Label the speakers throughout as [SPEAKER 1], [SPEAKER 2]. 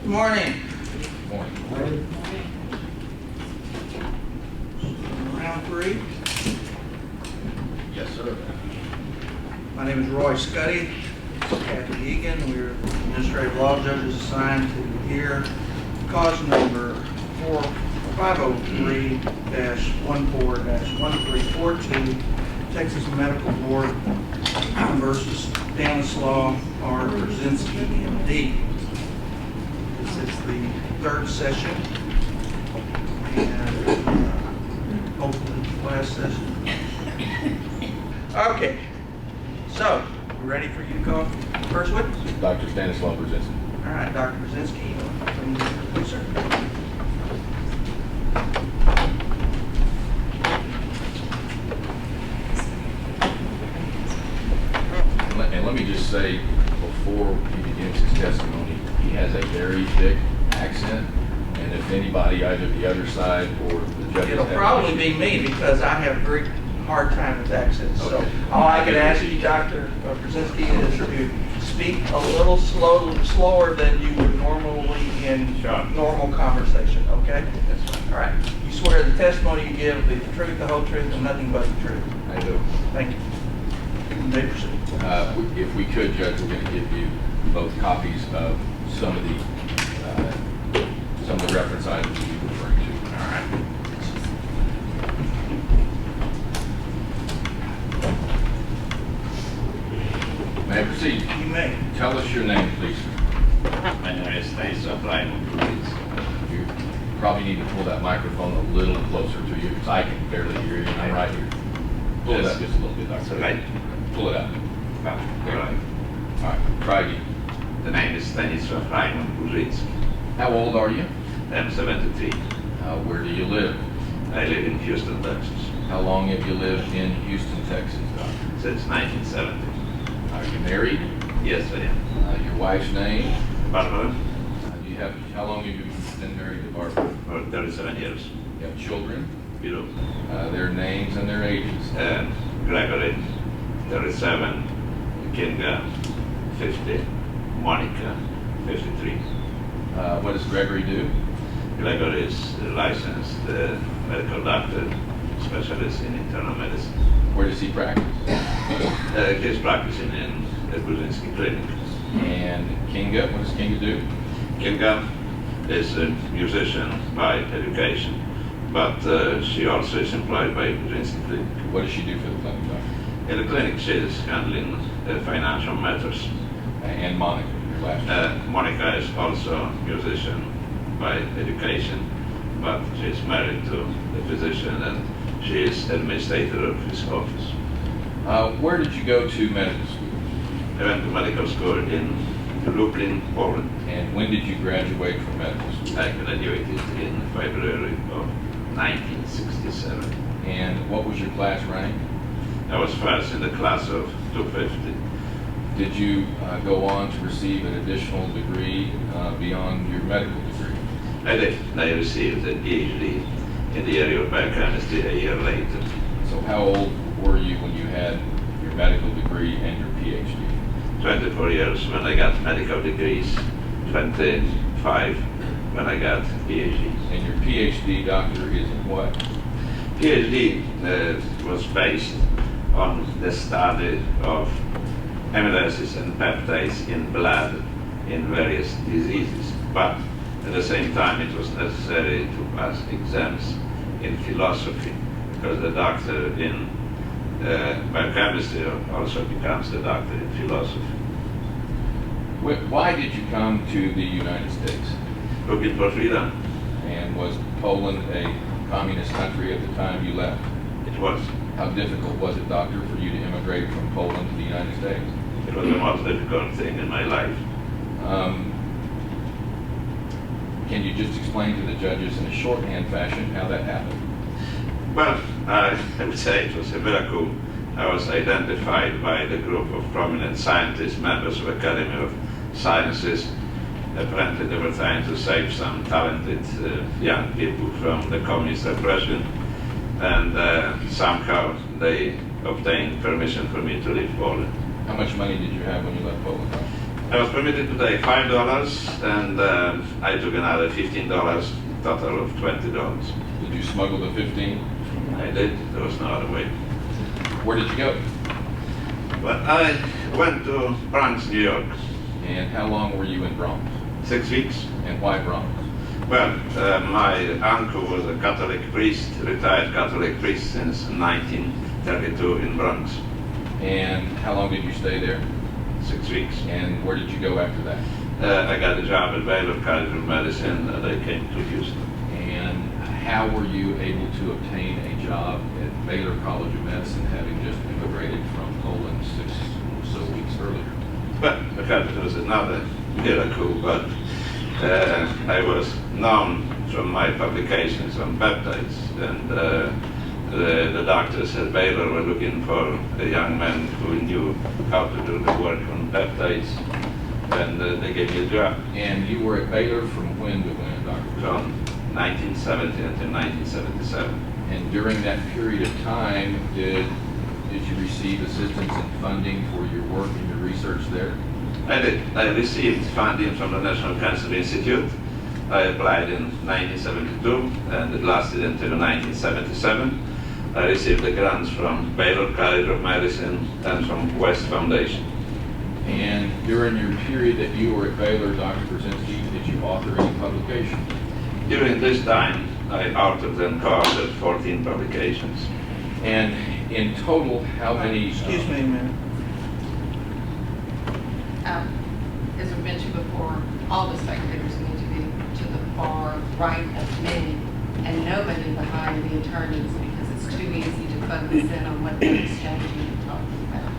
[SPEAKER 1] Good morning.
[SPEAKER 2] Morning.
[SPEAKER 1] Round three.
[SPEAKER 2] Yes, sir.
[SPEAKER 1] My name is Roy Scuddy. Kathy Egan. We're administrative law judges assigned to hear cause number 503-14-1342, Texas Medical Board versus Stanislaw Burzynski, MD. This is the third session and hopefully the last session. Okay, so we're ready for you to call the first witness?
[SPEAKER 2] Dr. Stanislaw Burzynski.
[SPEAKER 1] All right, Dr. Burzynski, please, sir.
[SPEAKER 2] And let me just say, before he begins his testimony, he has a very thick accent, and if anybody, either the other side or the judges,
[SPEAKER 1] It'll probably be me because I have a very hard time with accents. So
[SPEAKER 2] Okay.
[SPEAKER 1] all I can ask you, Dr. Burzynski, is to speak a little slower than you would normally in normal conversation, okay?
[SPEAKER 2] That's fine.
[SPEAKER 1] All right. You swear the testimony you give will be the truth, the whole truth, and nothing but the truth.
[SPEAKER 2] I do.
[SPEAKER 1] Thank you. You may proceed.
[SPEAKER 2] If we could, Judge, we're going to give you both copies of some of the reference items that you're referring to.
[SPEAKER 1] All right.
[SPEAKER 2] May I proceed?
[SPEAKER 1] You may.
[SPEAKER 2] Tell us your name, please.
[SPEAKER 3] My name is Stanislaw Burzynski.
[SPEAKER 2] You probably need to pull that microphone a little closer to you because I can barely hear you, and I'm right here. Pull it up just a little bit, Doctor.
[SPEAKER 3] Right.
[SPEAKER 2] Pull it up.
[SPEAKER 3] Well,
[SPEAKER 2] There.
[SPEAKER 3] right.
[SPEAKER 2] All right, try again.
[SPEAKER 3] The name is Stanislaw Burzynski.
[SPEAKER 2] How old are you?
[SPEAKER 3] I'm 73.
[SPEAKER 2] Where do you live?
[SPEAKER 3] I live in Houston, Texas,
[SPEAKER 2] How long have you lived in Houston, Texas, Doctor?
[SPEAKER 3] since 1970.
[SPEAKER 2] Are you married?
[SPEAKER 3] Yes, I am.
[SPEAKER 2] Your wife's name?
[SPEAKER 3] Barbara,
[SPEAKER 2] How long have you been married to Barbara?
[SPEAKER 3] for 37 years.
[SPEAKER 2] You have children?
[SPEAKER 3] Below.
[SPEAKER 2] Their names and their ages?
[SPEAKER 3] Gregory, 37. Kinga, 50. Monica, 53.
[SPEAKER 2] What does Gregory do?
[SPEAKER 3] Gregory is a licensed medical doctor, specialist in internal medicine.
[SPEAKER 2] Where does he practice?
[SPEAKER 3] He's practicing in the Burzynski Clinic.
[SPEAKER 2] And Kinga, what does Kinga do?
[SPEAKER 3] Kinga is a musician by education, but she also is employed by Burzynski Clinic.
[SPEAKER 2] What does she do for the clinic, Doctor?
[SPEAKER 3] In the clinic, she is handling financial matters.
[SPEAKER 2] And Monica, your last name?
[SPEAKER 3] Monica is also a musician by education, but she is married to a physician and she is administrator of his office.
[SPEAKER 2] Where did you go to medical school?
[SPEAKER 3] I went to medical school in Lublin, Poland.
[SPEAKER 2] And when did you graduate from medical school?
[SPEAKER 3] I graduated in February of 1967.
[SPEAKER 2] And what was your class rank?
[SPEAKER 3] I was first in the class of 250.
[SPEAKER 2] Did you go on to receive an additional degree beyond your medical degree?
[SPEAKER 3] I did. I received a PhD in the area of biochemistry a year later.
[SPEAKER 2] So how old were you when you had your medical degree and your PhD?
[SPEAKER 3] 24 years when I got medical degrees, 25 when I got PhD.
[SPEAKER 2] And your PhD, Doctor, is in what?
[SPEAKER 3] PhD was based on the study of amino acids and peptides in blood in various diseases. But at the same time, it was necessary to pass exams in philosophy because the doctor in biochemistry also becomes the doctor in philosophy.
[SPEAKER 2] Why did you come to the United States?
[SPEAKER 3] Looking for freedom.
[SPEAKER 2] And was Poland a communist country at the time you left?
[SPEAKER 3] It was.
[SPEAKER 2] How difficult was it, Doctor, for you to immigrate from Poland to the United States?
[SPEAKER 3] It was the most difficult thing in my life.
[SPEAKER 2] Can you just explain to the judges in a shorthand fashion how that happened?
[SPEAKER 3] Well, I would say it was a miracle. I was identified by the group of prominent scientists, members of Academy of Sciences. Apparently they were trying to save some talented young people from the communist repression. And somehow they obtained permission for me to leave Poland.
[SPEAKER 2] How much money did you have when you left Poland?
[SPEAKER 3] I was permitted to take $5, and I took another $15, total of $20.
[SPEAKER 2] Did you smuggle the 15?
[SPEAKER 3] I did. There was no other way.
[SPEAKER 2] Where did you go?
[SPEAKER 3] But I went to Bronx, New York.
[SPEAKER 2] And how long were you in Bronx?
[SPEAKER 3] 6 weeks.
[SPEAKER 2] And why Bronx?
[SPEAKER 3] Well, my uncle was a Catholic priest, retired Catholic priest since 1932 in Bronx.
[SPEAKER 2] And how long did you stay there?
[SPEAKER 3] 6 weeks.
[SPEAKER 2] And where did you go after that?
[SPEAKER 3] I got a job at Baylor College of Medicine, and I came to Houston.
[SPEAKER 2] And how were you able to obtain a job at Baylor College of Medicine, having just immigrated from Poland 6 or so weeks earlier?
[SPEAKER 3] Well, because it was another miracle, but I was known from my publications on peptides, and the doctors at Baylor were looking for a young man who knew how to do the work on peptides, and they gave me a job.
[SPEAKER 2] And you were at Baylor from when to when, Dr.
[SPEAKER 3] From 1970 until 1977.
[SPEAKER 2] And during that period of time, did you receive assistance and funding for your work and your research there?
[SPEAKER 3] I did. I received funding from the National Cancer Institute. I applied in 1972, and it lasted until 1977. I received the grants from Baylor College of Medicine and from West Foundation.
[SPEAKER 2] And during your period that you were at Baylor, Dr. Burzynski, did you author any publications?
[SPEAKER 3] During this time, I authored and co-authored 14 publications.
[SPEAKER 2] And in total, how many?
[SPEAKER 1] Excuse me a minute.
[SPEAKER 4] As we mentioned before, all the spectators need to be to the far right of me and nobody behind the attorneys, because it's too easy to focus in on what they're exchanging and talking about.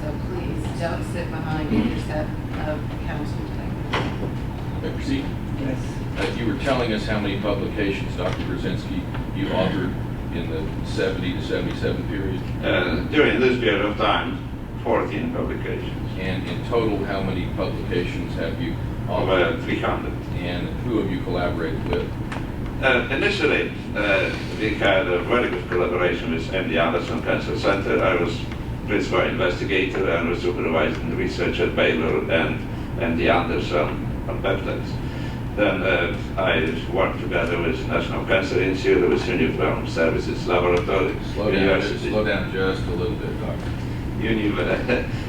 [SPEAKER 4] So please don't sit behind either set of counsel tables.
[SPEAKER 2] Proceed.
[SPEAKER 1] Yes.
[SPEAKER 2] You were telling us how many publications, Dr. Burzynski, you authored in the 70 to 77 period?
[SPEAKER 3] During this period of time, 14 publications.
[SPEAKER 2] And in total, how many publications have you
[SPEAKER 3] Over
[SPEAKER 2] authored?
[SPEAKER 3] 300.
[SPEAKER 2] And who have you collaborated with?
[SPEAKER 3] Initially, we had a very good collaboration with MD Anderson Cancer Center. I was principal investigator and was supervising the research at Baylor and MD Anderson on peptides. Then I worked together with National Cancer Institute, with Uniform Services Laboratory,
[SPEAKER 2] Slow down just a little bit, Doctor.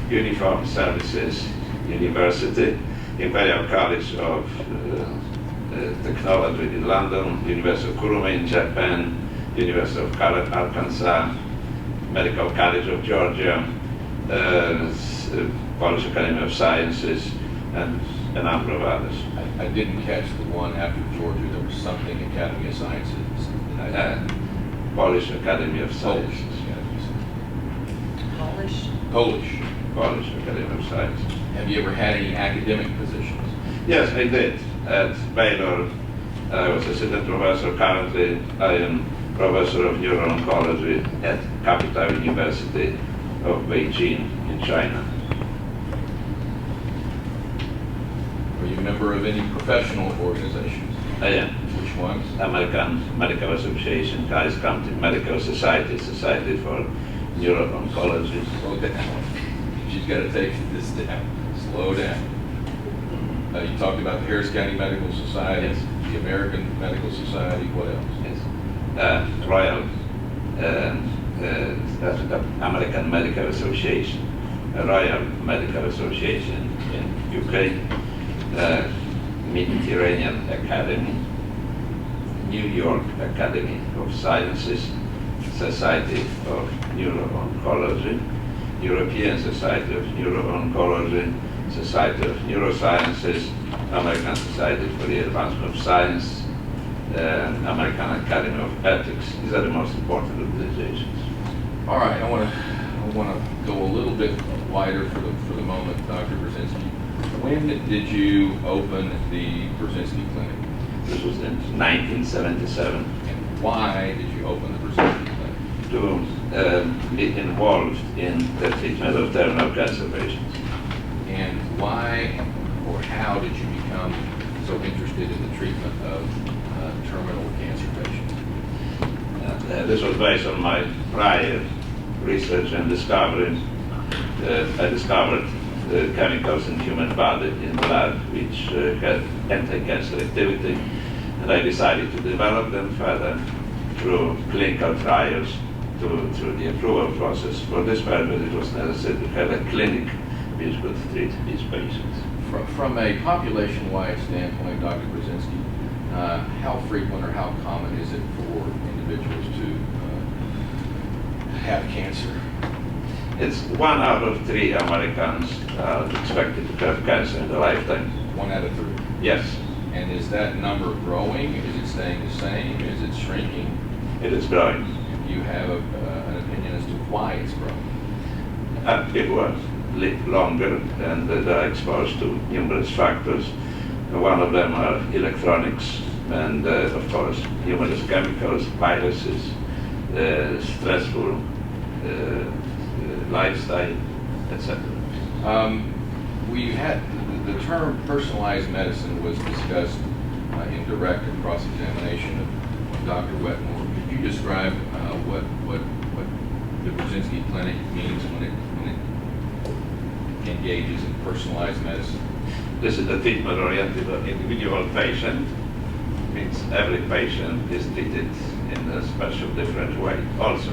[SPEAKER 3] Uniform Services University, Imperial College of Technology in London, University of Kurume in Japan, University of Arkansas, Medical College of Georgia, Polish Academy of Sciences, and a number of others.
[SPEAKER 2] I didn't catch the one after Georgia. There was something Academy of Sciences.
[SPEAKER 3] Polish Academy of Sciences.
[SPEAKER 4] Polish.
[SPEAKER 3] Polish Academy of Sciences.
[SPEAKER 2] Have you ever had any academic positions?
[SPEAKER 3] Yes, I did. At Baylor, I was assistant professor. Currently, I am professor of neuro-oncology at Capital University of Beijing in China.
[SPEAKER 2] Are you a member of any professional organizations?
[SPEAKER 3] I am.
[SPEAKER 2] Which ones?
[SPEAKER 3] American Medical Association, Harris County Medical Society, Society for Neuro-Oncology.
[SPEAKER 2] Slow down. She's got to take this down. Slow down. You talked about the Harris County Medical Society,
[SPEAKER 3] Yes.
[SPEAKER 2] the American Medical Society. What else?
[SPEAKER 3] Yes. Royal, that's the American Medical Association, Royal Medical Association in UK, Mediterranean Academy, New York Academy of Sciences, Society of Neuro-Oncology, European Society of Neuro-Oncology, Society of Neurosciences, American Society for the Advancement of Science, American Academy of Ethics. These are the most important organizations.
[SPEAKER 2] All right, I want to go a little bit wider for the moment, Dr. Burzynski. When did you open the Burzynski Clinic?
[SPEAKER 3] This was in 1977.
[SPEAKER 2] And why did you open the Burzynski Clinic?
[SPEAKER 3] To be involved in the treatment of terminal cancer patients.
[SPEAKER 2] And why or how did you become so interested in the treatment of terminal cancer patients?
[SPEAKER 3] This was based on my prior research and discovery. I discovered chemicals in human body, in blood, which had anti-cancer activity. And I decided to develop them further through clinical trials, through the approval process. For this purpose, it was necessary to have a clinic which could treat these patients.
[SPEAKER 2] From a population-wide standpoint, Dr. Burzynski, how frequent or how common is it for individuals to have cancer?
[SPEAKER 3] It's 1 out of 3 Americans are expected to have cancer in their lifetime.
[SPEAKER 2] 1 out of 3?
[SPEAKER 3] Yes,
[SPEAKER 2] And is that number growing? Is it staying the same? Is it shrinking?
[SPEAKER 3] it is growing.
[SPEAKER 2] Do you have an opinion as to why it's growing?
[SPEAKER 3] People live longer and they're exposed to numerous factors. One of them are electronics and, of course, numerous chemicals, viruses, stressful lifestyle, etc.
[SPEAKER 2] We had the term personalized medicine was discussed in direct and cross-examination of Dr. Wetmore. Could you describe what the Burzynski Clinic means when it engages in personalized medicine?
[SPEAKER 3] This is the treatment oriented on individual patient. Means every patient is treated in a special different way. Also,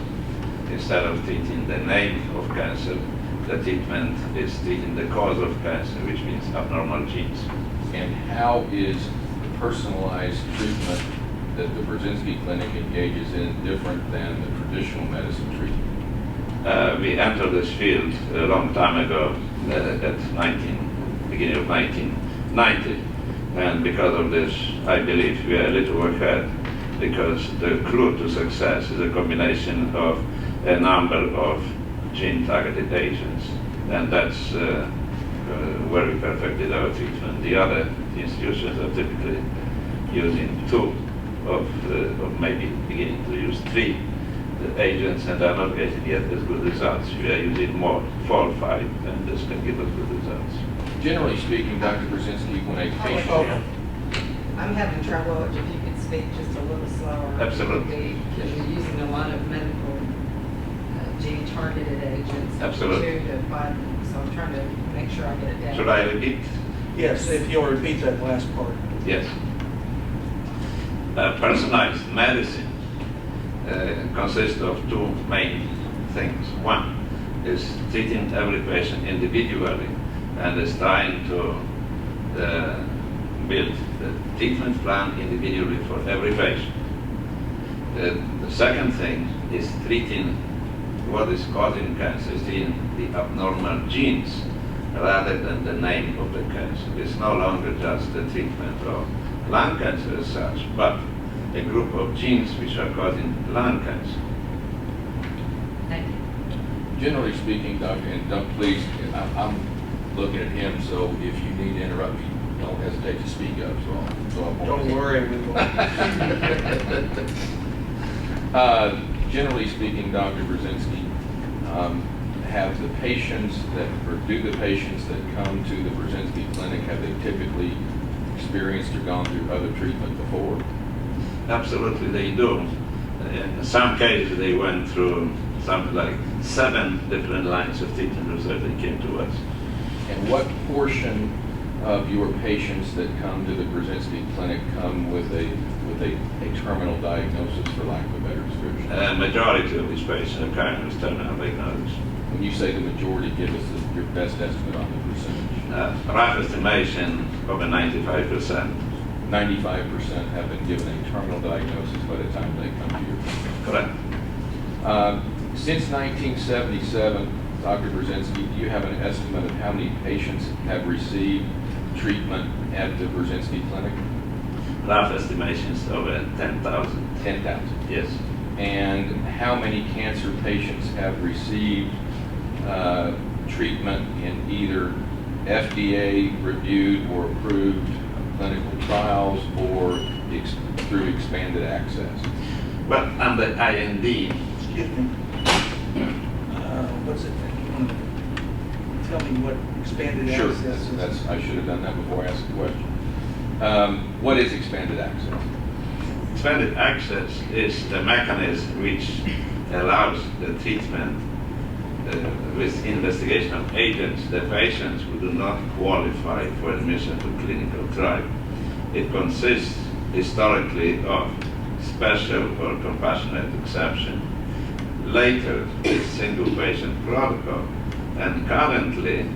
[SPEAKER 3] instead of treating the name of cancer, the treatment is treating the cause of cancer, which means abnormal genes.
[SPEAKER 2] And how is the personalized treatment that the Burzynski Clinic engages in different than the traditional medicine treatment?
[SPEAKER 3] We entered this field a long time ago, beginning of 1990. And because of this, I believe we are a little ahead, because the clue to success is a combination of a number of gene-targeted agents. And that's where we perfected our treatment. The other institutions are typically using 2 of maybe beginning to use 3 agents, and are not getting yet as good results. We are using more, 4 or 5, and this can give us good results.
[SPEAKER 2] Generally speaking, Dr. Burzynski, when a patient...
[SPEAKER 5] I'm having trouble, if you could speak just a little slower.
[SPEAKER 3] Absolutely.
[SPEAKER 5] Because you're using a lot of medical gene-targeted agents.
[SPEAKER 3] Absolutely.
[SPEAKER 5] To find them, so I'm trying to make sure I get it down.
[SPEAKER 3] Should I repeat?
[SPEAKER 1] Yes, if you'll repeat that last part.
[SPEAKER 3] Yes. Personalized medicine consists of 2 main things. One is treating every patient individually and is trying to build the treatment plan individually for every patient. The second thing is treating what is causing cancer, is treating the abnormal genes rather than the name of the cancer. It's no longer just the treatment of lung cancer as such, but a group of genes which are causing lung cancer.
[SPEAKER 5] Thank you.
[SPEAKER 2] Generally speaking, Doctor, and please, I'm looking at him, so if you need to interrupt me, don't hesitate to speak up.
[SPEAKER 1] Don't worry, we will.
[SPEAKER 2] Generally speaking, Dr. Burzynski, have the patients that, or do the patients that come to the Burzynski Clinic, have they typically experienced or gone through other treatment before?
[SPEAKER 3] Absolutely, they do. In some cases, they went through something like 7 different lines of treatment before they came to us.
[SPEAKER 2] And what portion of your patients that come to the Burzynski Clinic come with a terminal diagnosis, for lack of a better description?
[SPEAKER 3] Majority of these patients are currently with terminal diagnosis.
[SPEAKER 2] When you say the majority, give us your best estimate on the percentage.
[SPEAKER 3] Rough estimation, over 95%.
[SPEAKER 2] 95% have been given a terminal diagnosis by the time they come to your clinic.
[SPEAKER 3] Correct.
[SPEAKER 2] Since 1977, Dr. Burzynski, do you have an estimate of how many patients have received treatment at the Burzynski Clinic?
[SPEAKER 3] Rough estimations over 10,000.
[SPEAKER 2] 10,000.
[SPEAKER 3] Yes.
[SPEAKER 2] And how many cancer patients have received treatment in either FDA-reviewed or approved clinical trials or through expanded access?
[SPEAKER 3] But under IND,
[SPEAKER 1] Excuse me. What's it? Tell me what expanded
[SPEAKER 2] Sure.
[SPEAKER 1] access is.
[SPEAKER 2] I should have done that before I asked the question. What is expanded access?
[SPEAKER 3] expanded access is the mechanism which allows the treatment with investigation of agents, the patients who do not qualify for admission to clinical trial. It consists historically of special or compassionate exception, later is single patient protocol, and currently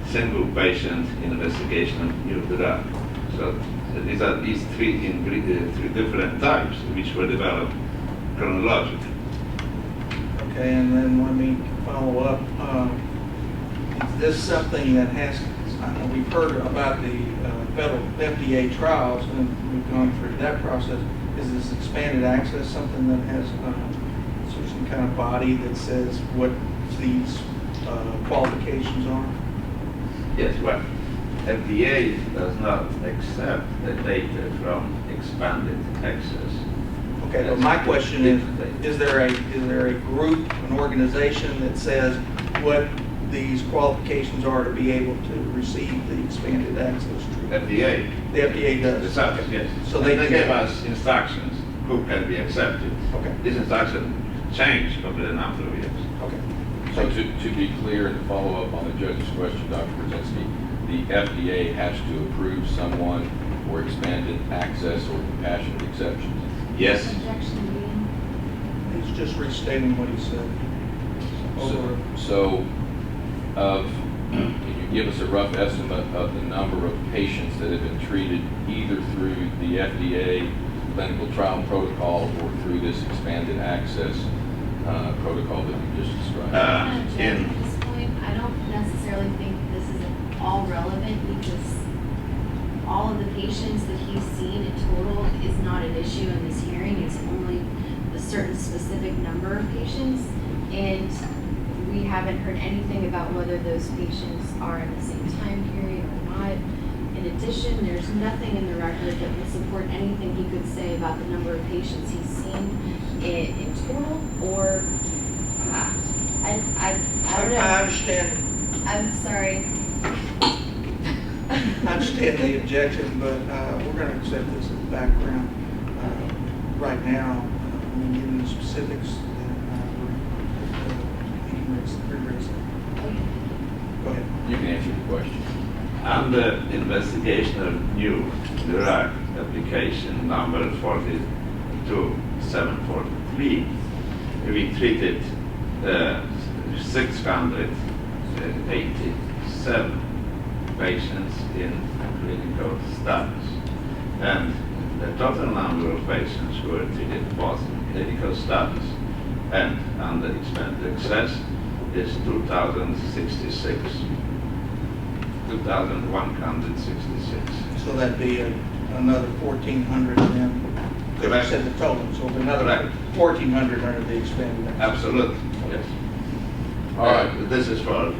[SPEAKER 3] single patient investigation of new drug. So these are these three different types which were developed chronologically.
[SPEAKER 1] Okay, and then let me follow up. Is this something that has, we've heard about the federal FDA trials, and we've gone through that process. Is this expanded access something that has some kind of body that says what these qualifications are?
[SPEAKER 3] Yes, well, FDA does not accept the data from expanded access.
[SPEAKER 1] Okay, but my question is there a group, an organization that says what these qualifications are to be able to receive the expanded access treatment?
[SPEAKER 3] FDA.
[SPEAKER 1] The FDA does?
[SPEAKER 3] The subject, yes.
[SPEAKER 1] So
[SPEAKER 3] they
[SPEAKER 1] they
[SPEAKER 3] gave us instructions who can be accepted.
[SPEAKER 1] Okay.
[SPEAKER 3] This instruction changed over the number of years.
[SPEAKER 1] Okay.
[SPEAKER 2] So to be clear and to follow up on the judge's question, Dr. Burzynski, the FDA has to approve someone for expanded access or compassionate exceptions.
[SPEAKER 3] Yes.
[SPEAKER 6] Objection being?
[SPEAKER 1] He's just restating what he said.
[SPEAKER 2] So, can you give us a rough estimate of the number of patients that have been treated either through the FDA clinical trial protocol or through this expanded access protocol that you just described?
[SPEAKER 6] At this point, I don't necessarily think this is all relevant because all of the patients that he's seen in total is not an issue in this hearing. It's only a certain specific number of patients, and we haven't heard anything about whether those patients are in the same time period or not. In addition, there's nothing in the record that would support anything he could say about the number of patients he's seen in total, or I don't know.
[SPEAKER 1] I understand.
[SPEAKER 6] I'm sorry.
[SPEAKER 1] I understand the objection, but we're going to accept this as background. Right now, when we get into specifics, go ahead.
[SPEAKER 2] You can answer the question.
[SPEAKER 3] Under investigation of new drug application number 42743, we treated 687 patients in clinical studies. And the total number of patients who were treated both in clinical studies and under expanded access is 2,066. 2,166.
[SPEAKER 1] So that'd be another 1,400 then. You
[SPEAKER 3] Correct.
[SPEAKER 1] said the total, so another
[SPEAKER 3] Correct.
[SPEAKER 1] 1,400 under the expanded access.
[SPEAKER 3] Absolutely, yes.
[SPEAKER 2] All right.
[SPEAKER 3] This is for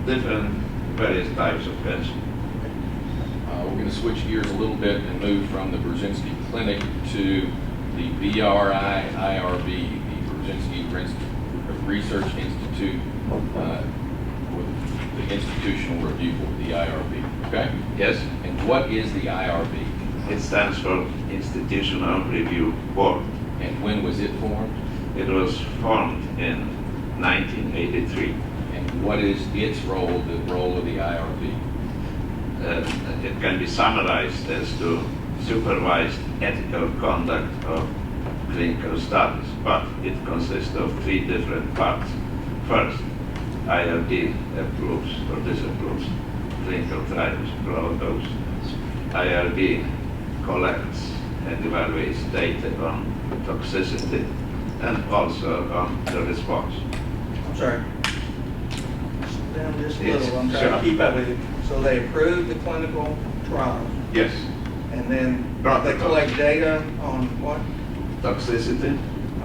[SPEAKER 3] different, various types of patients.
[SPEAKER 2] We're going to switch gears a little bit and move from the Burzynski Clinic to the BRI-IRB, the Burzynski Research Institute, with the Institutional Review Board, the IRB, okay?
[SPEAKER 3] Yes,
[SPEAKER 2] And what is the IRB?
[SPEAKER 3] it stands for Institutional Review Board.
[SPEAKER 2] And when was it formed?
[SPEAKER 3] It was formed in 1983.
[SPEAKER 2] And what is its role, the role of the IRB?
[SPEAKER 3] It can be summarized as to supervised ethical conduct of clinical studies, but it consists of three different parts. First, IRB approves or disapproves clinical trials protocols. IRB collects and evaluates data on toxicity and also on the response.
[SPEAKER 1] I'm sorry. Slow down just a
[SPEAKER 3] Yes,
[SPEAKER 1] little. I'm trying
[SPEAKER 3] sure.
[SPEAKER 1] to keep up with you. So they approve the clinical trials,
[SPEAKER 3] Yes,
[SPEAKER 1] and then
[SPEAKER 3] Right.
[SPEAKER 1] they collect data on what?
[SPEAKER 3] toxicity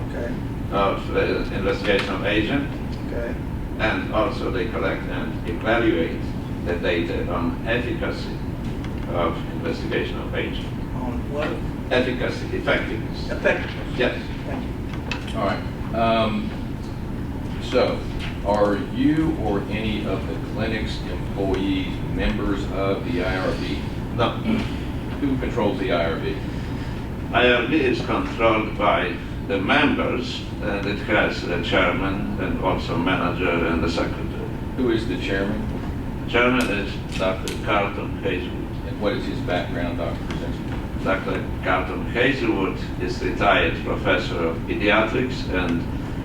[SPEAKER 1] Okay,
[SPEAKER 3] of investigation of agent,
[SPEAKER 1] okay.
[SPEAKER 3] and also they collect and evaluate the data on efficacy of investigation of agent.
[SPEAKER 1] On what?
[SPEAKER 3] Efficacy, effectiveness.
[SPEAKER 1] Effectiveness.
[SPEAKER 3] Yes.
[SPEAKER 1] Thank you.
[SPEAKER 2] All right. So, are you or any of the clinic's employees members of the IRB?
[SPEAKER 3] No.
[SPEAKER 2] Who controls the IRB?
[SPEAKER 3] IRB is controlled by the members, and it has a chairman and also manager and a secretary.
[SPEAKER 2] Who is the chairman?
[SPEAKER 3] Chairman is Dr. Carlton Hazelwood.
[SPEAKER 2] And what is his background, Dr. Burzynski?
[SPEAKER 3] Dr. Carlton Hazelwood is retired professor of pediatrics and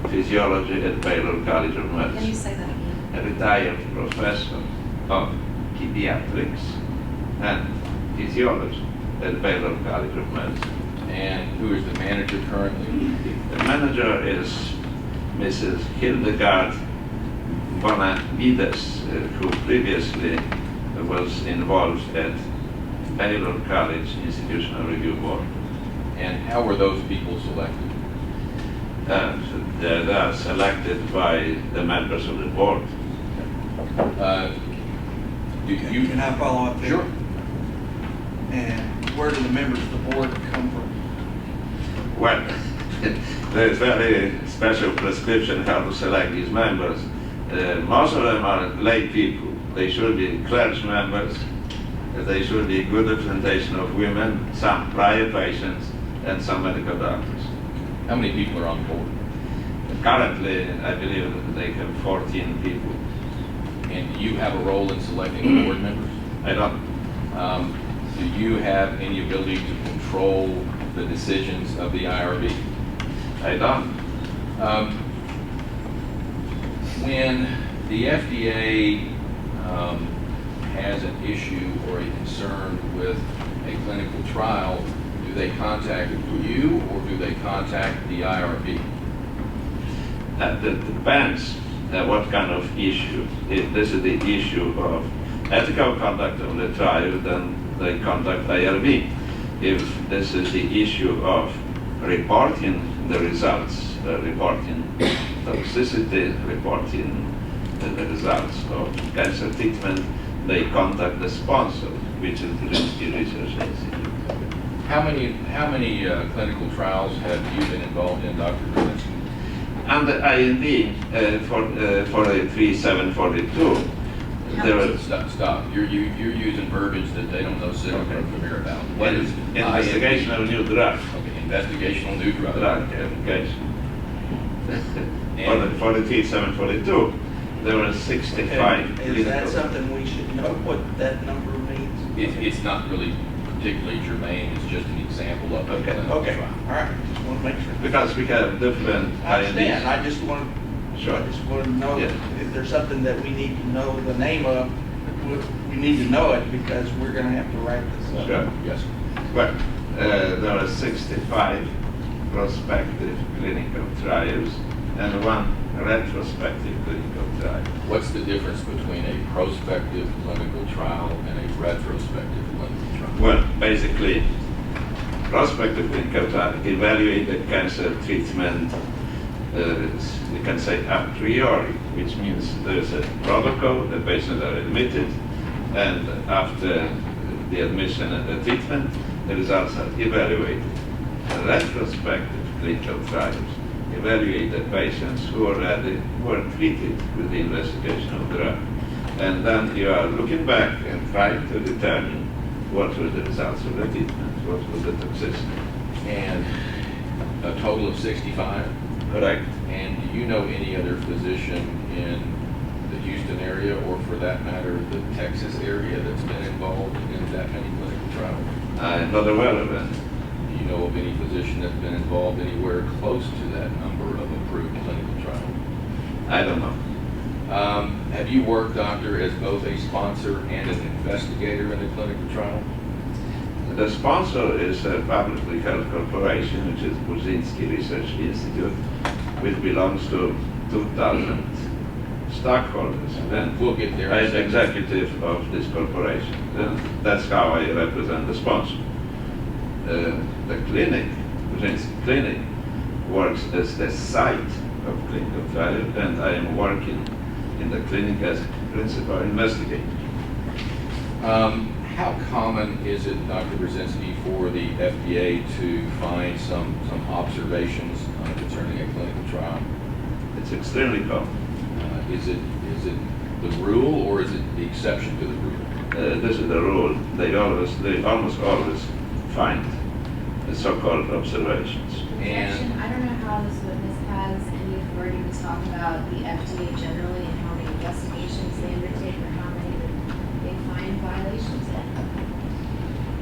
[SPEAKER 3] physiology at Baylor College of
[SPEAKER 6] Can you
[SPEAKER 3] Medicine.
[SPEAKER 6] say that again?
[SPEAKER 3] A retired professor of pediatrics and physiology at Baylor College of Medicine.
[SPEAKER 2] And who is the manager currently?
[SPEAKER 3] The manager is Mrs. Hildegard Bonavides, who previously was involved at Baylor College Institutional Review Board.
[SPEAKER 2] And how were those people selected?
[SPEAKER 3] They are selected by the members of the board.
[SPEAKER 2] Do you?
[SPEAKER 1] Can I follow up there?
[SPEAKER 2] Sure.
[SPEAKER 1] And where do the members of the board come from?
[SPEAKER 3] Well, there is very special prescription how to select these members. Most of them are lay people. They should be clergy members. They should be good representation of women, some prior patients, and some medical doctors.
[SPEAKER 2] How many people are on the board?
[SPEAKER 3] Currently, I believe they have 14 people.
[SPEAKER 2] And do you have a role in selecting board members?
[SPEAKER 3] I don't.
[SPEAKER 2] Do you have any ability to control the decisions of the IRB?
[SPEAKER 3] I don't.
[SPEAKER 2] When the FDA has an issue or a concern with a clinical trial, do they contact you or do they contact the IRB?
[SPEAKER 3] That depends what kind of issue. If this is the issue of ethical conduct of the trial, then they contact IRB. If this is the issue of reporting the results, reporting toxicity, reporting the results of cancer treatment, they contact the sponsor, which is the Burzynski Research Institute.
[SPEAKER 2] How many clinical trials have you been involved in, Dr. Burzynski?
[SPEAKER 3] And the IND for the 3742, there was
[SPEAKER 2] Stop. You're using verbiage that they don't know civil or familiar about. What is
[SPEAKER 3] investigation of new drug.
[SPEAKER 2] Okay, investigational new drug.
[SPEAKER 3] Drug application. For the 3742, there were 65
[SPEAKER 1] Is that
[SPEAKER 3] clinical.
[SPEAKER 1] something we should know what that number means?
[SPEAKER 2] It's not really particularly germane. It's just an example of a clinical
[SPEAKER 1] Okay,
[SPEAKER 2] trial.
[SPEAKER 1] all right, just want to make sure.
[SPEAKER 3] Because we have different
[SPEAKER 1] I understand,
[SPEAKER 3] INDs.
[SPEAKER 1] I just want to know
[SPEAKER 3] Yeah.
[SPEAKER 1] if there's something that we need to know the name of, we need to know it because we're going to have to write this up.
[SPEAKER 3] Sure.
[SPEAKER 2] Yes.
[SPEAKER 3] Well, there are 65 prospective clinical trials and one retrospective clinical trial.
[SPEAKER 2] What's the difference between a prospective clinical trial and a retrospective clinical trial?
[SPEAKER 3] Well, basically, prospective clinical trial evaluate the cancer treatment, you can say a priori, which means there is a protocol, the patients are admitted, and after the admission and the treatment, the results are evaluated. Retrospective clinical trials evaluate the patients who already were treated with the investigational drug. And then you are looking back and trying to determine what were the results of the treatment, what was the toxicity.
[SPEAKER 2] And a total of 65?
[SPEAKER 3] Correct.
[SPEAKER 2] And do you know any other physician in the Houston area, or for that matter, the Texas area, that's been involved in that many clinical trials?
[SPEAKER 3] I'm not aware of it.
[SPEAKER 2] Do you know of any physician that's been involved anywhere close to that number of approved clinical trials?
[SPEAKER 3] I don't know.
[SPEAKER 2] Have you worked, Doctor, as both a sponsor and an investigator in the clinical trial?
[SPEAKER 3] The sponsor is a publicly held corporation, which is Burzynski Research Institute, which belongs to 2,000 stockholders. And
[SPEAKER 2] We'll get there.
[SPEAKER 3] I'm executive of this corporation. And that's how I represent the sponsor. The clinic, Burzynski Clinic, works as the site of clinical trial, and I am working in the clinic as principal investigator.
[SPEAKER 2] How common is it, Dr. Burzynski, for the FDA to find some observations concerning a clinical trial?
[SPEAKER 3] It's extremely common.
[SPEAKER 2] Is it the rule, or is it the exception to the rule?
[SPEAKER 3] This is the rule. They almost always find so-called observations.
[SPEAKER 6] Objection. I don't know how this witness has any authority to talk about the FDA generally and how many investigations they undertake or how many that they find violations in.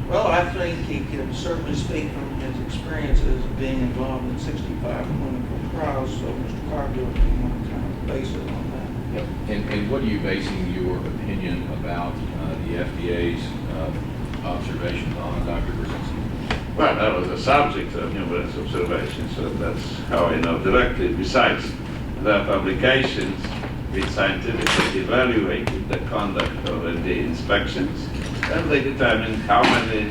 [SPEAKER 1] Well, I think he can certainly speak from his experiences of being involved in 65 clinical trials, so Mr. Cargill, if you want to kind of base it on that.
[SPEAKER 2] And what are you basing your opinion about the FDA's observations on Dr. Burzynski?
[SPEAKER 3] Well, I was a subject of numerous observations, so that's how I know directly. Besides, there are publications which scientifically evaluated the conduct of the inspections, and they determined how many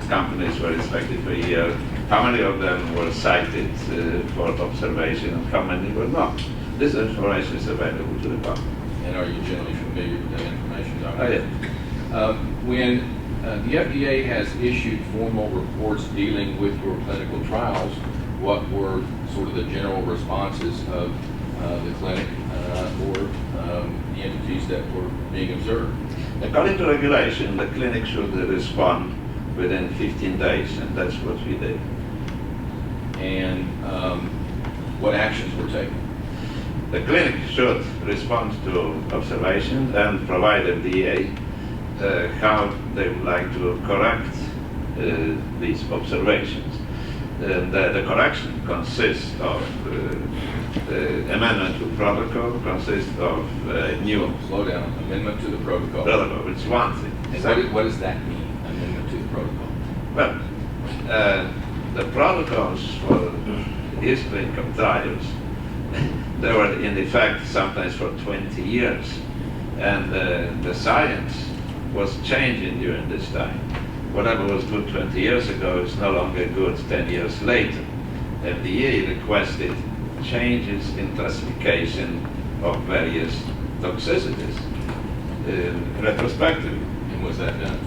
[SPEAKER 3] companies were inspected per year, how many of them were cited for observation, and how many were not. This information is available to the public.
[SPEAKER 2] And are you generally familiar with that information, Dr.?
[SPEAKER 3] Oh, yeah.
[SPEAKER 2] When the FDA has issued formal reports dealing with your clinical trials, what were sort of the general responses of the clinic or the entities that were being observed?
[SPEAKER 3] According to regulation, the clinic should respond within 15 days, and that's what we did.
[SPEAKER 2] And what actions were taken?
[SPEAKER 3] The clinic should respond to observations and provide FDA how they would like to correct these observations. And the correction consists of amendment to protocol, consists of new
[SPEAKER 2] Slow down. Amendment to the protocol.
[SPEAKER 3] protocol. It's one thing.
[SPEAKER 2] And what does that mean, amendment to the protocol?
[SPEAKER 3] Well, the protocols for these clinical trials, they were in effect sometimes for 20 years. And the science was changing during this time. Whatever was good 20 years ago is no longer good 10 years later. FDA requested changes in classification of various toxicities retrospectively.
[SPEAKER 2] And was that done?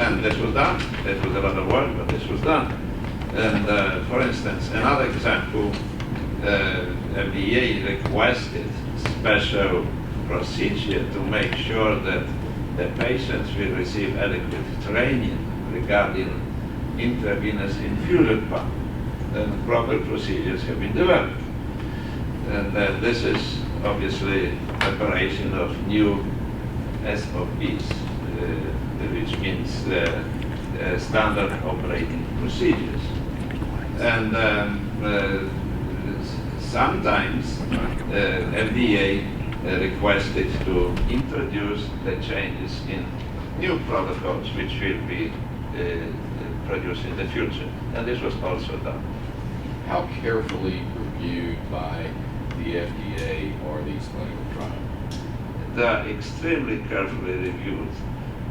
[SPEAKER 3] And this was done. It was a lot of work, but this was done. And for instance, another example, FDA requested special procedure to make sure that the patients will receive adequate training regarding intravenous infusion pump. And proper procedures have been developed. And this is obviously preparation of new SOPs, which means standard operating procedures. And sometimes FDA requested to introduce the changes in new protocols which will be produced in the future. And this was also done.
[SPEAKER 2] How carefully reviewed by the FDA are these clinical trials?
[SPEAKER 3] They are extremely carefully reviewed.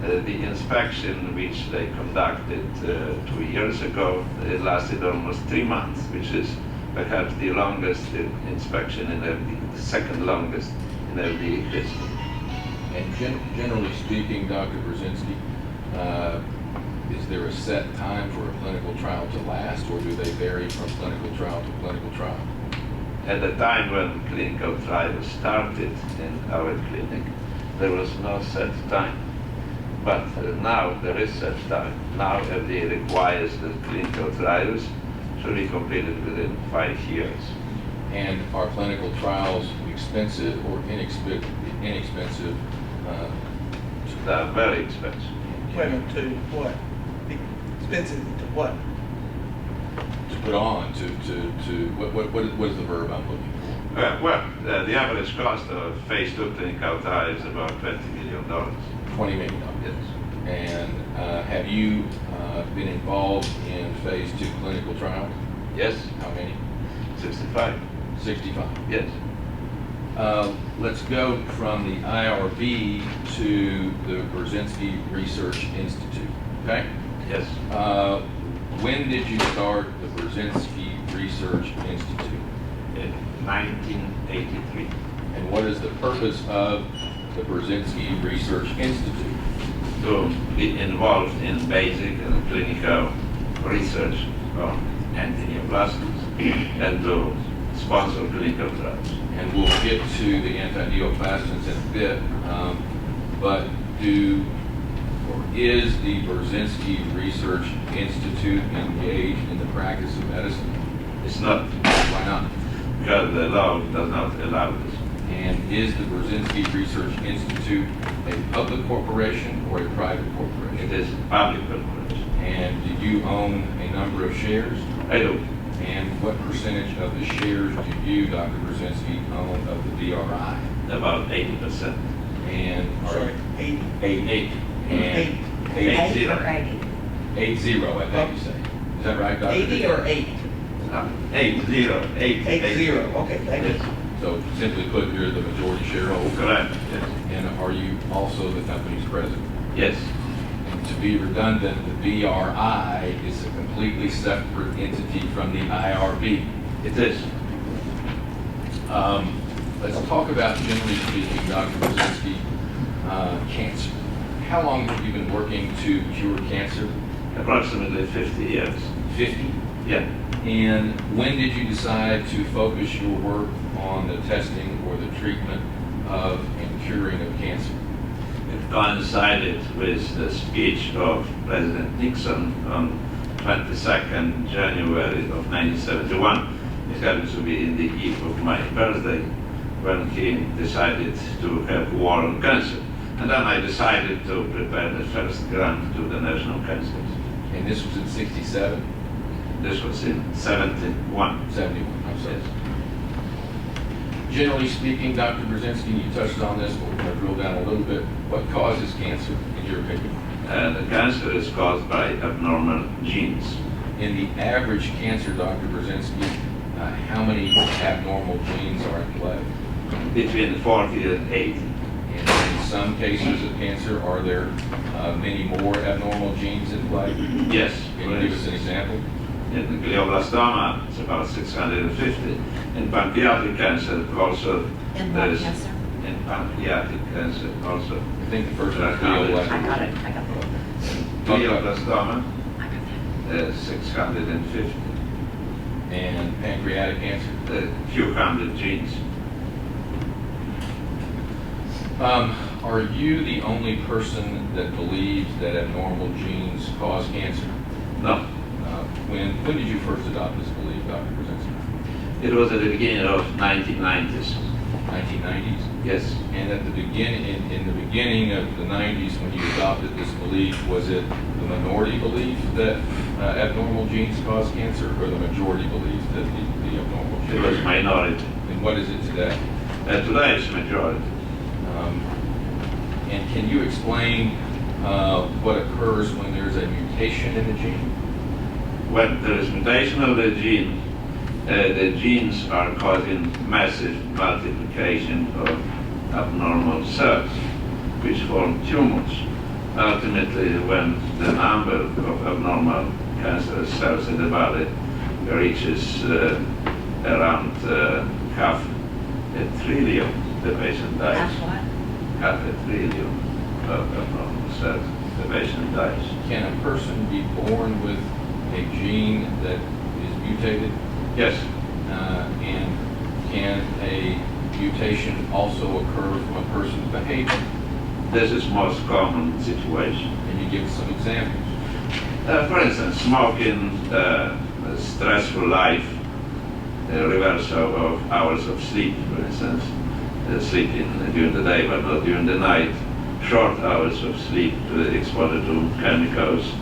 [SPEAKER 3] The inspection which they conducted 2 years ago, it lasted almost 3 months, which is perhaps the longest inspection in FDA, the second longest in FDA history.
[SPEAKER 2] And generally speaking, Dr. Burzynski, is there a set time for a clinical trial to last, or do they vary from clinical trial to clinical trial?
[SPEAKER 3] At the time when clinical trials started in our clinic, there was no set time. But now there is set time. Now FDA requires that clinical trials should be completed within 5 years.
[SPEAKER 2] And are clinical trials expensive or inexpensive?
[SPEAKER 3] They are very expensive.
[SPEAKER 1] Wait a minute, to what? Expensive to what?
[SPEAKER 2] To put on, what is the verb I'm looking for?
[SPEAKER 3] The average cost of phase 2 clinical trial is about $20 million.
[SPEAKER 2] $20 million.
[SPEAKER 3] Yes.
[SPEAKER 2] And have you been involved in phase 2 clinical trials?
[SPEAKER 3] Yes.
[SPEAKER 2] How many?
[SPEAKER 3] 65.
[SPEAKER 2] 65.
[SPEAKER 3] Yes.
[SPEAKER 2] Let's go from the IRB to the Burzynski Research Institute, okay?
[SPEAKER 3] Yes.
[SPEAKER 2] When did you start the Burzynski Research Institute?
[SPEAKER 3] In 1983.
[SPEAKER 2] And what is the purpose of the Burzynski Research Institute?
[SPEAKER 3] To be involved in basic and clinical research on antineoplasms and to sponsor clinical trials.
[SPEAKER 2] And we'll get to the anti-neoplasms in a bit, but Is the Burzynski Research Institute engaged in the practice of medicine?
[SPEAKER 3] It's not,
[SPEAKER 2] Why not?
[SPEAKER 3] because the law does not allow this.
[SPEAKER 2] And is the Burzynski Research Institute a public corporation or a private corporation?
[SPEAKER 3] It is public corporation.
[SPEAKER 2] And do you own a number of shares?
[SPEAKER 3] I do.
[SPEAKER 2] And what percentage of the shares do you, Dr. Burzynski, own of the BRI?
[SPEAKER 3] About 80%.
[SPEAKER 2] And
[SPEAKER 1] Sorry, 80.
[SPEAKER 2] Eight. And
[SPEAKER 3] 80.
[SPEAKER 5] Or 80.
[SPEAKER 2] 80, I think you say. Is that right, Dr.?
[SPEAKER 1] 80 or 8?
[SPEAKER 3] 80.
[SPEAKER 1] 80, okay, thank you.
[SPEAKER 2] So simply put, you're the majority shareholder.
[SPEAKER 3] Correct. Yes.
[SPEAKER 2] And are you also the company's president?
[SPEAKER 3] Yes.
[SPEAKER 2] And to be redundant, the BRI is a completely separate entity from the IRB.
[SPEAKER 3] It is.
[SPEAKER 2] Let's talk about, generally speaking, Dr. Burzynski, cancer. How long have you been working to cure cancer?
[SPEAKER 3] Approximately 50 years.
[SPEAKER 2] 50?
[SPEAKER 3] Yeah.
[SPEAKER 2] And when did you decide to focus your work on the testing or the treatment of and curing of cancer?
[SPEAKER 3] It coincided with the speech of President Nixon on 22nd January of 1971. It happened to be in the eve of my birthday when he decided to have war on cancer. And then I decided to prepare the first grant to the National Cancer Institute.
[SPEAKER 2] And this was in 67?
[SPEAKER 3] This was in 71.
[SPEAKER 2] 71, I'm sorry.
[SPEAKER 3] Yes.
[SPEAKER 2] Generally speaking, Dr. Burzynski, you touched on this, but we're going to drill down a little bit. What causes cancer, in your opinion?
[SPEAKER 3] The cancer is caused by abnormal genes.
[SPEAKER 2] In the average cancer, Dr. Burzynski, how many abnormal genes are in play?
[SPEAKER 3] Between 40 and 80.
[SPEAKER 2] And in some cases of cancer, are there many more abnormal genes in play?
[SPEAKER 3] Yes.
[SPEAKER 2] Can you give us an example?
[SPEAKER 3] In glioblastoma, it's about 650. In pancreatic cancer, also
[SPEAKER 5] In
[SPEAKER 3] there
[SPEAKER 5] lung
[SPEAKER 3] is.
[SPEAKER 5] cancer?
[SPEAKER 3] In pancreatic cancer, also.
[SPEAKER 2] I think the first one is
[SPEAKER 5] I
[SPEAKER 2] glioblastoma.
[SPEAKER 5] got it, I got it.
[SPEAKER 3] Glioblastoma,
[SPEAKER 5] I got
[SPEAKER 3] 650.
[SPEAKER 2] And pancreatic cancer?
[SPEAKER 3] A few hundred genes.
[SPEAKER 2] Are you the only person that believes that abnormal genes cause cancer?
[SPEAKER 3] No.
[SPEAKER 2] When did you first adopt this belief, Dr. Burzynski?
[SPEAKER 3] It was at the beginning of 1990s.
[SPEAKER 2] 1990s?
[SPEAKER 3] Yes.
[SPEAKER 2] And at the beginning, in the beginning of the 90s, when you adopted this belief, was it the minority belief that abnormal genes cause cancer, or the majority belief that the abnormal genes?
[SPEAKER 3] It was minority.
[SPEAKER 2] And what is it today?
[SPEAKER 3] Today it's majority.
[SPEAKER 2] And can you explain what occurs when there's a mutation in the gene?
[SPEAKER 3] When there is mutation of the genes are causing massive multiplication of abnormal cells, which form tumors. Ultimately, when the number of abnormal cancerous cells in the body reaches around half a trillion, the patient dies.
[SPEAKER 5] Half what?
[SPEAKER 3] Half a trillion of abnormal cells, the patient dies.
[SPEAKER 2] Can a person be born with a gene that is mutated?
[SPEAKER 3] Yes.
[SPEAKER 2] And can a mutation also occur from a person's behavior?
[SPEAKER 3] This is most common situation.
[SPEAKER 2] Can you give us some examples?
[SPEAKER 3] For instance, smoking, a stressful life, reversal of hours of sleep, for instance, sleeping during the day but not during the night, short hours of sleep, exposure to chemicals,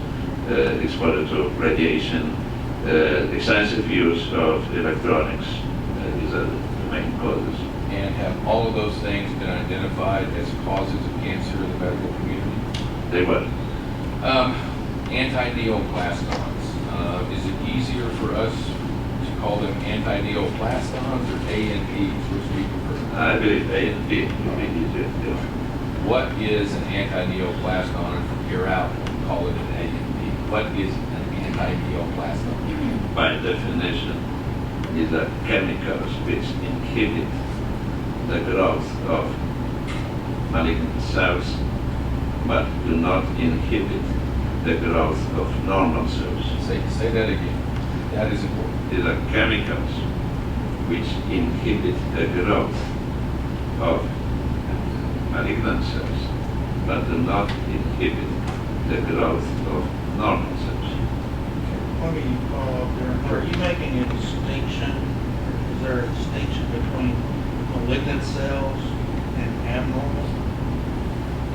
[SPEAKER 3] exposure to radiation, excessive use of electronics. These are the main causes.
[SPEAKER 2] And have all of those things been identified as causes of cancer in the medical community?
[SPEAKER 3] They were.
[SPEAKER 2] Anti-neoplastons. Is it easier for us to call them anti-neoplastons or ANPs, which we prefer?
[SPEAKER 3] I believe A and B would be easier. Yeah.
[SPEAKER 2] What is an anti-neoplaston? And from here out, we call it an ANP. What is an anti-neoplaston?
[SPEAKER 3] By definition, these are chemicals which inhibit the growth of malignant cells, but do not inhibit the growth of normal cells.
[SPEAKER 2] Say that again. That is important.
[SPEAKER 3] These are chemicals which inhibit the growth of malignant cells, but do not inhibit the growth of normal cells.
[SPEAKER 1] Let me follow up there. Are you making a distinction? Is there a distinction between malignant cells and abnormal?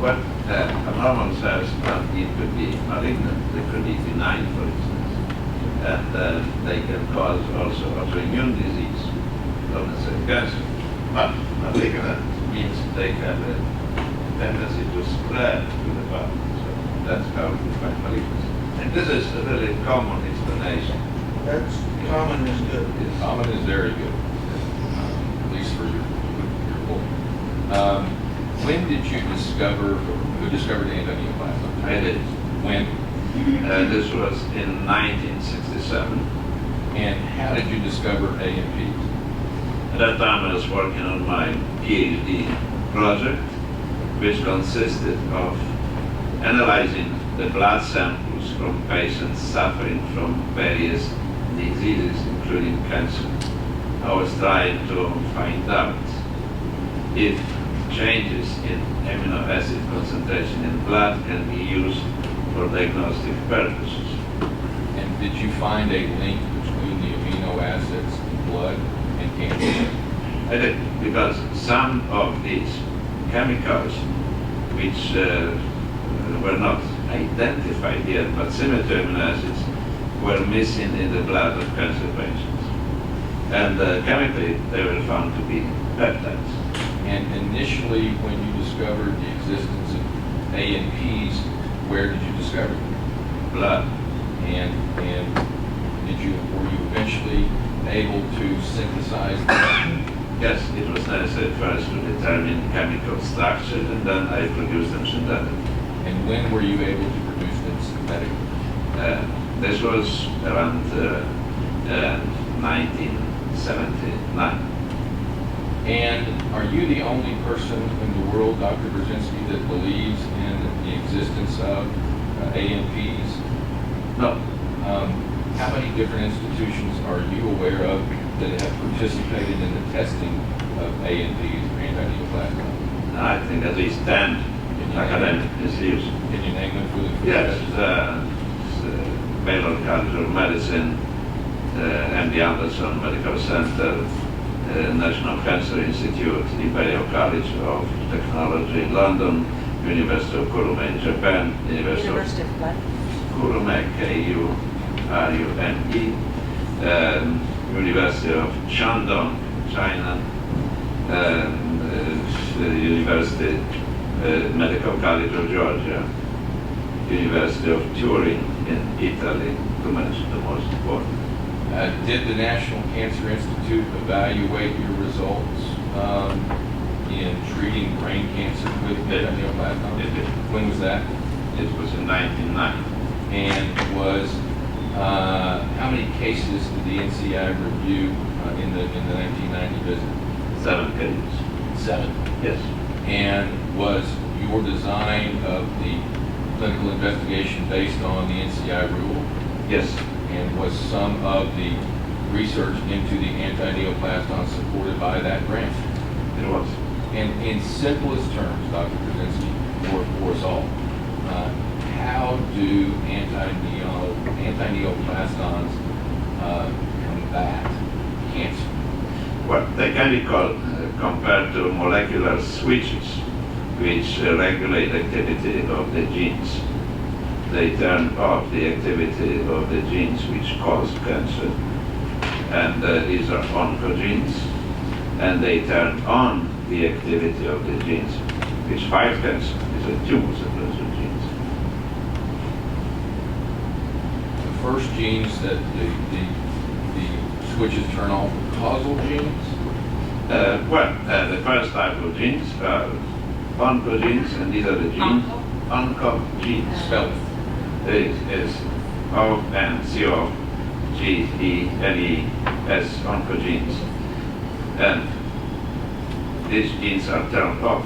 [SPEAKER 3] Well, abnormal cells could be malignant, they could be benign, for instance, and they can cause also autoimmune disease, not necessarily cancer. But malignant means they have a tendency to spread to the body. So that's how we define malignancy. And this is a really common explanation.
[SPEAKER 1] That's common is good.
[SPEAKER 2] Common is very good, at least for your book. When did you discover, who discovered antineoplasm?
[SPEAKER 3] I did.
[SPEAKER 2] When?
[SPEAKER 3] This was in 1967.
[SPEAKER 2] And how did you discover AMPs?
[SPEAKER 3] At that time I was working on my PhD project, which consisted of analyzing the blood samples from patients suffering from various diseases, including cancer. I was trying to find out if changes in amino acid concentration in blood can be used for diagnostic purposes.
[SPEAKER 2] And did you find a link between the amino acids in blood and cancer?
[SPEAKER 3] I did, because some of these chemicals, which were not identified yet, but similar to amino acids, were missing in the blood of cancer patients. And chemically, they were found to be peptides.
[SPEAKER 2] And initially, when you discovered the existence of AMPs, where did you discover them?
[SPEAKER 3] Blood.
[SPEAKER 2] And were you eventually able to synthesize them?
[SPEAKER 3] Yes, it was necessary first to determine chemical structure, and then I produced them synthetically.
[SPEAKER 2] And when were you able to produce them synthetically?
[SPEAKER 3] This was around 1979.
[SPEAKER 2] And are you the only person in the world, Dr. Burzynski, that believes in the existence of AMPs?
[SPEAKER 3] No,
[SPEAKER 2] How many different institutions are you aware of that have participated in the testing of AMPs, or antineoplasm?
[SPEAKER 3] I think at least 10 academic institutes.
[SPEAKER 2] Can you name them for the?
[SPEAKER 3] Yes, Merola College of Medicine, MD Anderson Medical Center, National Cancer Institute, Imperial College of Technology in London, University of Kurume in Japan, University of
[SPEAKER 5] what?
[SPEAKER 3] Kurume, K-U-R-U-M-E, University of Shandong, China, the University Medical College of Georgia, University of Turin in Italy, to mention the most important.
[SPEAKER 2] Did the National Cancer Institute evaluate your results in treating brain cancer with antineoplasm?
[SPEAKER 3] It did.
[SPEAKER 2] When was that?
[SPEAKER 3] It was in 1990.
[SPEAKER 2] And was how many cases did the NCI review in the 1990 visit?
[SPEAKER 3] 7 cases.
[SPEAKER 2] 7.
[SPEAKER 3] Yes.
[SPEAKER 2] And was your design of the clinical investigation based on the NCI rule?
[SPEAKER 3] Yes.
[SPEAKER 2] And was some of the research into the antineoplaston supported by that grant?
[SPEAKER 3] It was.
[SPEAKER 2] And in simplest terms, Dr. Burzynski, for us all, how do antineoplastons combat cancer?
[SPEAKER 3] Well, they can be called, compared to molecular switches, which regulate activity of the genes. They turn off the activity of the genes which cause cancer, and these are oncogenes, and they turn on the activity of the genes which fight cancer. These are tumor suppressor genes.
[SPEAKER 2] The first genes that the switches turn off are causal genes?
[SPEAKER 3] The first type of genes are oncogenes, and these are the genes. Oncogenes.
[SPEAKER 2] Spell it.
[SPEAKER 3] It is O-N-C-O-G-E-N-E-S, oncogenes. And these genes are turned off.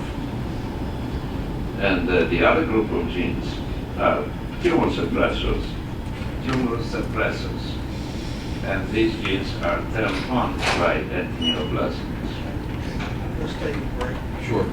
[SPEAKER 3] And the other group of genes are tumor suppressors. And these genes are turned on by antineoplasms.
[SPEAKER 1] Let's take a break.
[SPEAKER 2] Sure.